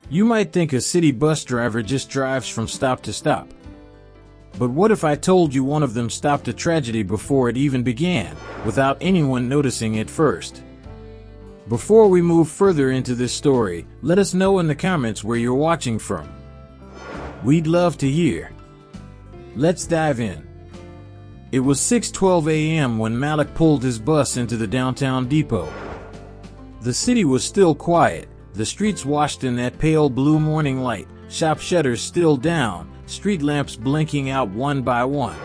You might think a city bus driver just drives from stop to stop. But what if I told you one of them stopped a tragedy before it even began, without anyone noticing it first? Before we move further into this story, let us know in the comments where you're watching from. We'd love to hear. Let's dive in. It was 6:12 a.m. when Malik pulled his bus into the downtown depot. The city was still quiet, the streets washed in that pale blue morning light, shop shutters still down, street lamps blinking out one by one.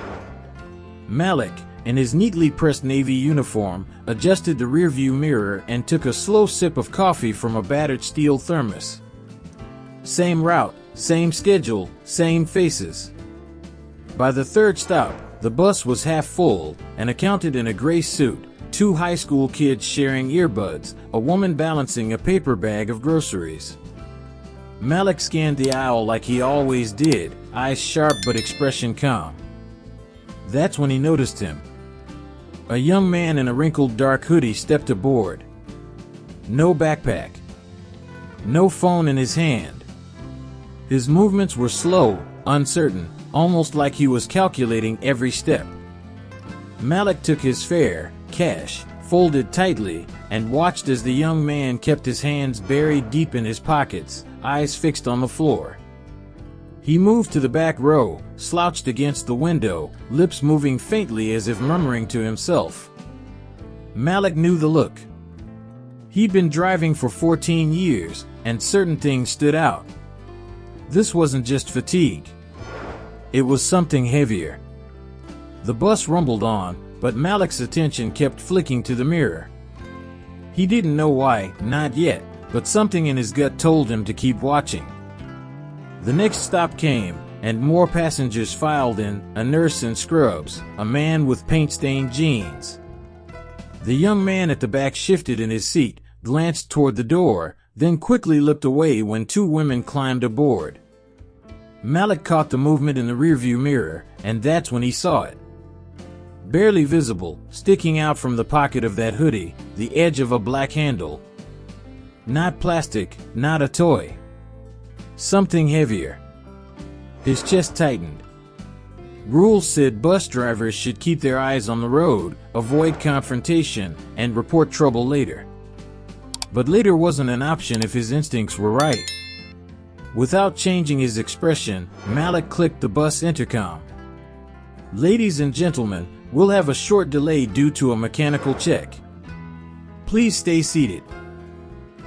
Malik, in his neatly pressed navy uniform, adjusted the rearview mirror and took a slow sip of coffee from a battered steel thermos. Same route, same schedule, same faces. By the third stop, the bus was half full, an accountant in a gray suit, two high school kids sharing earbuds, a woman balancing a paper bag of groceries. Malik scanned the aisle like he always did, eyes sharp but expression calm. That's when he noticed him. A young man in a wrinkled dark hoodie stepped aboard. No backpack. No phone in his hand. His movements were slow, uncertain, almost like he was calculating every step. Malik took his fare, cash, folded tightly, and watched as the young man kept his hands buried deep in his pockets, eyes fixed on the floor. He moved to the back row, slouched against the window, lips moving faintly as if murmuring to himself. Malik knew the look. He'd been driving for 14 years, and certain things stood out. This wasn't just fatigue. It was something heavier. The bus rumbled on, but Malik's attention kept flicking to the mirror. He didn't know why, not yet, but something in his gut told him to keep watching. The next stop came, and more passengers filed in, a nurse in scrubs, a man with paint-stained jeans. The young man at the back shifted in his seat, glanced toward the door, then quickly looked away when two women climbed aboard. Malik caught the movement in the rearview mirror, and that's when he saw it. Barely visible, sticking out from the pocket of that hoodie, the edge of a black handle. Not plastic, not a toy. Something heavier. His chest tightened. Rules said bus drivers should keep their eyes on the road, avoid confrontation, and report trouble later. But later wasn't an option if his instincts were right. Without changing his expression, Malik clicked the bus intercom. "Ladies and gentlemen, we'll have a short delay due to a mechanical check. Please stay seated."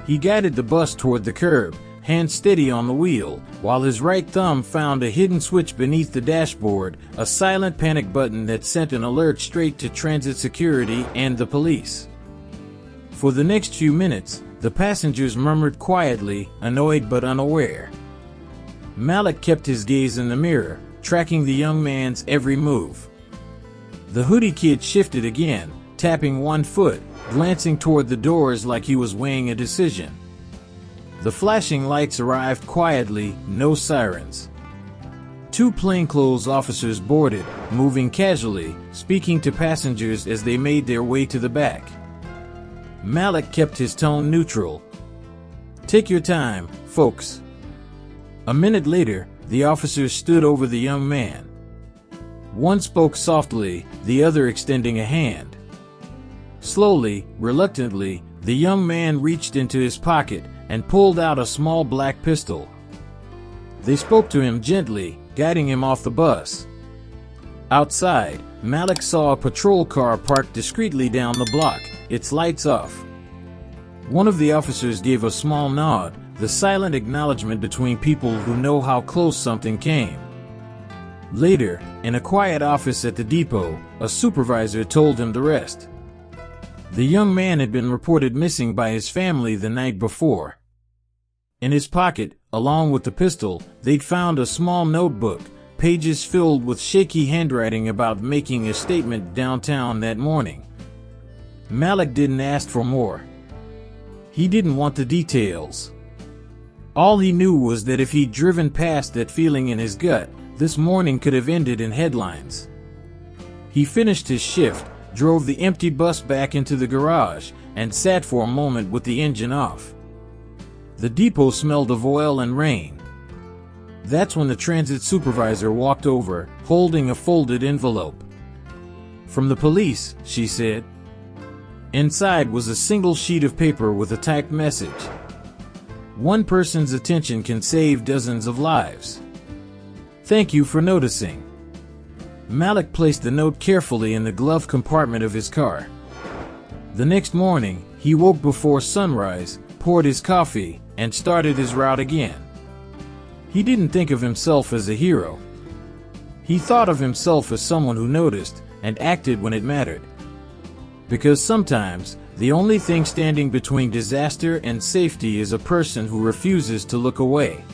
He guided the bus toward the curb, hand steady on the wheel, while his right thumb found a hidden switch beneath the dashboard, a silent panic button that sent an alert straight to transit security and the police. For the next few minutes, the passengers murmured quietly, annoyed but unaware. Malik kept his gaze in the mirror, tracking the young man's every move. The hoodie kid shifted again, tapping one foot, glancing toward the doors like he was weighing a decision. The flashing lights arrived quietly, no sirens. Two plainclothes officers boarded, moving casually, speaking to passengers as they made their way to the back. Malik kept his tone neutral. "Take your time, folks." A minute later, the officers stood over the young man. One spoke softly, the other extending a hand. Slowly, reluctantly, the young man reached into his pocket and pulled out a small black pistol. They spoke to him gently, guiding him off the bus. Outside, Malik saw a patrol car parked discreetly down the block, its lights off. One of the officers gave a small nod, the silent acknowledgement between people who know how close something came. Later, in a quiet office at the depot, a supervisor told him the rest. The young man had been reported missing by his family the night before. In his pocket, along with the pistol, they'd found a small notebook, pages filled with shaky handwriting about making a statement downtown that morning. Malik didn't ask for more. He didn't want the details. All he knew was that if he'd driven past that feeling in his gut, this morning could have ended in headlines. He finished his shift, drove the empty bus back into the garage, and sat for a moment with the engine off. The depot smelled of oil and rain. That's when the transit supervisor walked over, holding a folded envelope. "From the police," she said. Inside was a single sheet of paper with a typed message. "One person's attention can save dozens of lives. Thank you for noticing." Malik placed the note carefully in the glove compartment of his car. The next morning, he woke before sunrise, poured his coffee, and started his route again. He didn't think of himself as a hero. He thought of himself as someone who noticed and acted when it mattered. Because sometimes, the only thing standing between disaster and safety is a person who refuses to look away.